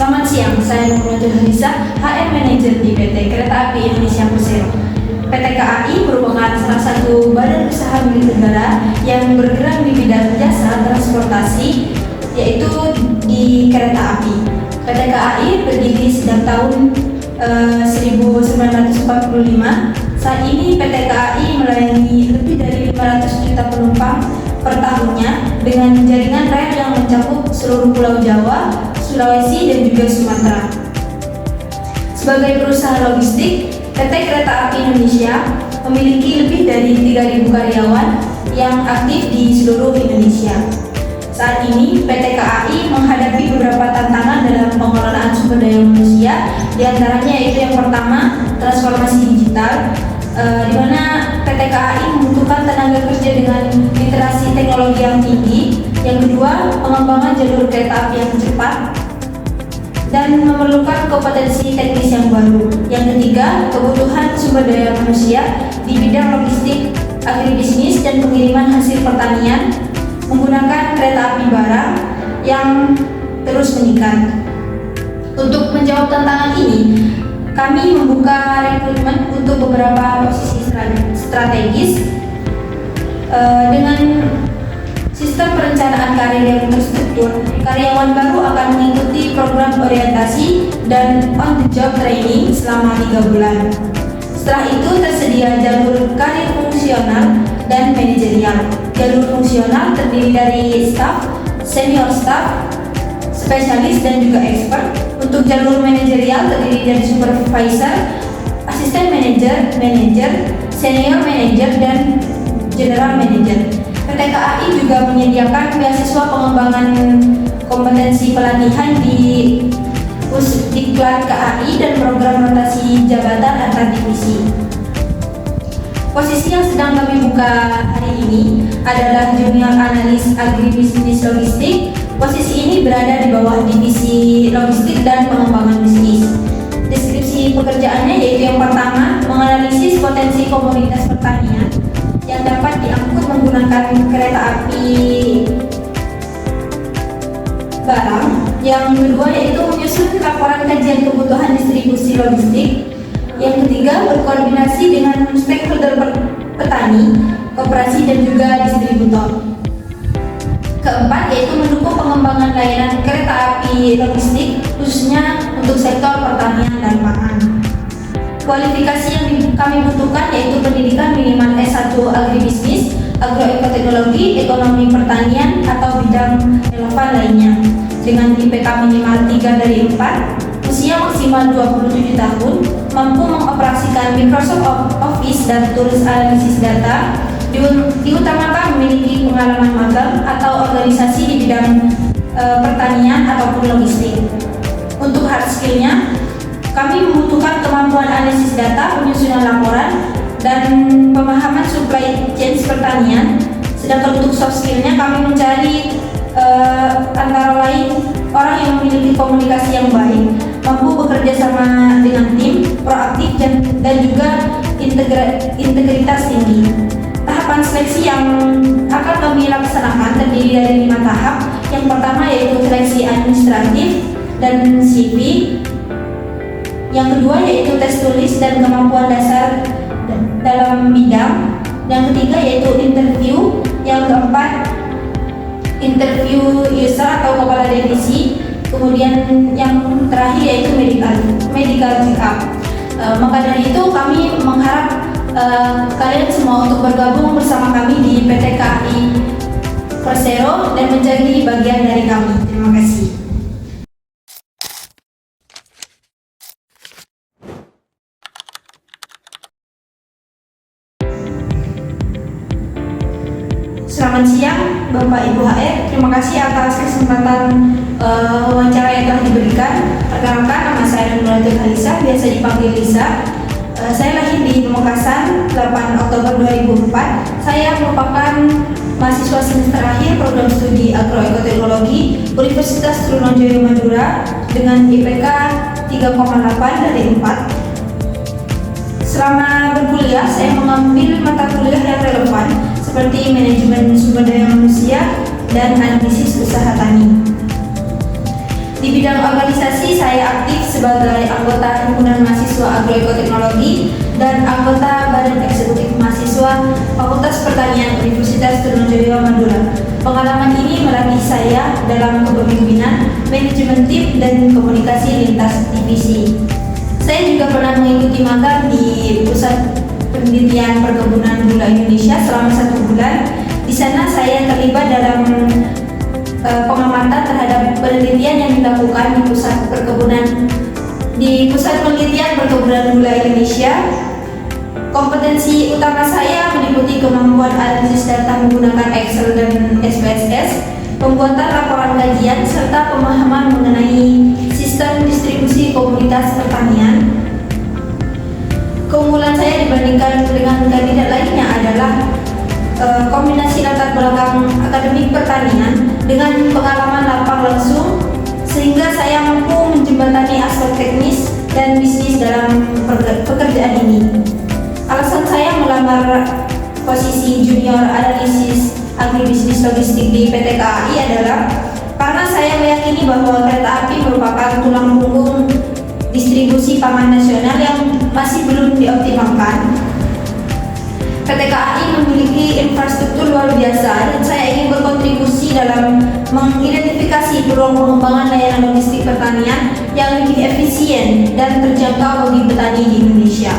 Selamat siang, saya Nurul Halisa, HR Manager di PT Kereta Api Indonesia Persero. PT KAI merupakan salah satu badan usaha milik negara yang bergerak di bidang jasa transportasi, yaitu di kereta api. PT KAI berdiri sejak tahun 1945. Saat ini PT KAI melayani lebih dari 500 juta penumpang per tahunnya dengan jaringan rel yang mencakup seluruh Pulau Jawa, Sulawesi, dan juga Sumatera. Sebagai perusahaan logistik, PT Kereta Api Indonesia memiliki lebih dari 3.000 karyawan yang aktif di seluruh Indonesia. Saat ini, PT KAI menghadapi beberapa tantangan dalam pengelolaan sumber daya manusia, di antaranya yaitu yang pertama, transformasi digital, di mana PT KAI membutuhkan tenaga kerja dengan literasi teknologi yang tinggi. Yang kedua, pengembangan jalur kereta api yang cepat dan memerlukan kompetensi teknis yang baru. Yang ketiga, kebutuhan sumber daya manusia di bidang logistik, agribisnis, dan pengiriman hasil pertanian menggunakan kereta api barang yang terus meningkat. Untuk menjawab tantangan ini, kami membuka rekrutmen untuk beberapa posisi strategis dengan sistem perencanaan karir yang terstruktur. Karyawan baru akan mengikuti program orientasi dan on-the-job training selama 3 bulan. Setelah itu tersedia jalur karir fungsional dan manajerial. Jalur fungsional terdiri dari staff, senior staff, spesialis, dan juga expert. Untuk jalur manajerial terdiri dari supervisor, asisten manajer, senior manager, dan general manager. PT KAI juga menyediakan beasiswa pengembangan kompetensi pelatihan di Pusdiklat KAI dan program rotasi jabatan antar divisi. Posisi yang sedang kami buka hari ini adalah junior analis agribisnis logistik. Posisi ini berada di bawah divisi logistik dan pengembangan bisnis. Deskripsi pekerjaannya yaitu yang pertama, menganalisis potensi komoditas pertanian yang dapat diangkut menggunakan kereta api barang. Yang kedua yaitu menyusun laporan kajian kebutuhan distribusi logistik. Yang ketiga, berkoordinasi dengan stakeholder petani, koperasi, dan juga distributor. Keempat yaitu mendukung pengembangan layanan kereta api logistik khususnya untuk sektor pertanian dan pangan. Kualifikasi yang kami butuhkan yaitu pendidikan minimal S1 agribisnis, agroekoteknologi, ekonomi pertanian, atau bidang relevan lainnya dengan IPK minimal 3 dari 4, usia maksimal 27 tahun, mampu mengoperasikan Microsoft Office dan tools analisis data, diutamakan memiliki pengalaman magang atau organisasi di bidang pertanian ataupun logistik. Untuk hard skill-nya, kami membutuhkan kemampuan analisis data, penyusunan laporan, dan pemahaman supply chain pertanian. Sedangkan untuk soft skill-nya, kami mencari antara lain orang yang memiliki komunikasi yang baik, mampu bekerja sama dengan tim, proaktif, dan juga integritas tinggi. Tahapan seleksi yang akan kami laksanakan terdiri dari 5 tahap. Yang pertama yaitu seleksi administratif dan CV. Yang kedua yaitu tes tulis dan kemampuan dasar dalam bidang. Yang ketiga yaitu interview. Yang keempat interview user atau kepala divisi. Kemudian yang terakhir yaitu medical check up. Maka dari itu kami mengharap kalian semua untuk bergabung bersama kami di PT KAI Persero dan menjadi bagian dari kami. Terima kasih. Selamat siang Bapak Ibu HR, terima kasih atas kesempatan wawancara yang telah diberikan. Perkenalkan, nama saya Nurul Halisa, biasa dipanggil Lisa. Saya lahir di Pamekasan 8 Oktober 2004. Saya merupakan mahasiswa semester akhir program studi agroekoteknologi Universitas Trunojoyo Madura dengan IPK 3,8 dari 4. Selama berkuliah, saya mengambil mata kuliah yang relevan seperti manajemen sumber daya manusia dan analisis usaha tani. Di bidang organisasi, saya aktif sebagai anggota Himpunan Mahasiswa Agroekoteknologi dan anggota Badan Eksekutif Mahasiswa Fakultas Pertanian Universitas Trunojoyo Madura. Pengalaman ini melatih saya dalam kepemimpinan, manajemen tim, dan komunikasi lintas divisi. Saya juga pernah mengikuti magang di Pusat Penelitian Perkebunan Gula Indonesia selama 1 bulan. Di sana saya terlibat dalam pengamatan terhadap penelitian yang dilakukan di Pusat Penelitian Perkebunan Gula Indonesia. Kompetensi utama saya meliputi kemampuan analisis data menggunakan Excel dan SPSS, pembuatan laporan kajian, serta pemahaman mengenai sistem distribusi komoditas pertanian. Keunggulan saya dibandingkan dengan kandidat lainnya adalah kombinasi latar belakang akademik pertanian dengan pengalaman lapang langsung, sehingga saya mampu menjembatani aspek teknis dan bisnis dalam pekerjaan ini. Alasan saya melamar posisi junior analisis agribisnis logistik di PT KAI adalah karena saya meyakini bahwa kereta api merupakan tulang punggung distribusi pangan nasional yang masih belum dioptimalkan. PT KAI memiliki infrastruktur luar biasa dan saya ingin berkontribusi dalam mengidentifikasi peluang pengembangan layanan logistik pertanian yang lebih efisien dan terjangkau bagi petani di Indonesia.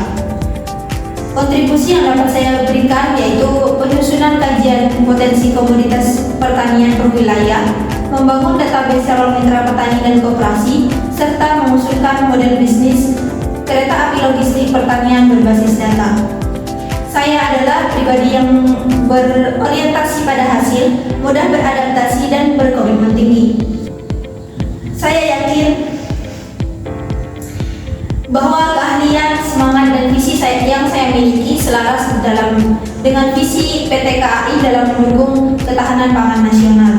Kontribusi yang dapat saya berikan yaitu penyusunan kajian potensi komoditas pertanian per wilayah, membangun database calon mitra petani dan koperasi, serta mengusulkan model bisnis kereta api logistik pertanian berbasis data. Saya adalah pribadi yang berorientasi pada hasil, mudah beradaptasi, dan berkomitmen tinggi. Saya yakin bahwa keahlian, semangat, dan visi yang saya miliki selaras dengan visi PT KAI dalam mendukung ketahanan pangan nasional.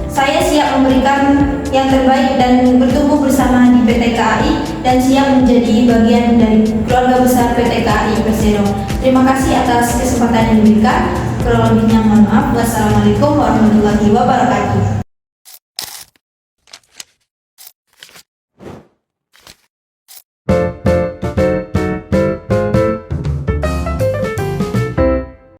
Saya siap memberikan yang terbaik dan bertumbuh bersama di PT KAI dan siap menjadi bagian dari keluarga besar PT KAI Persero. Terima kasih atas kesempatan yang diberikan. Kurang lebihnya mohon maaf. Wassalamualaikum warahmatullahi wabarakatuh.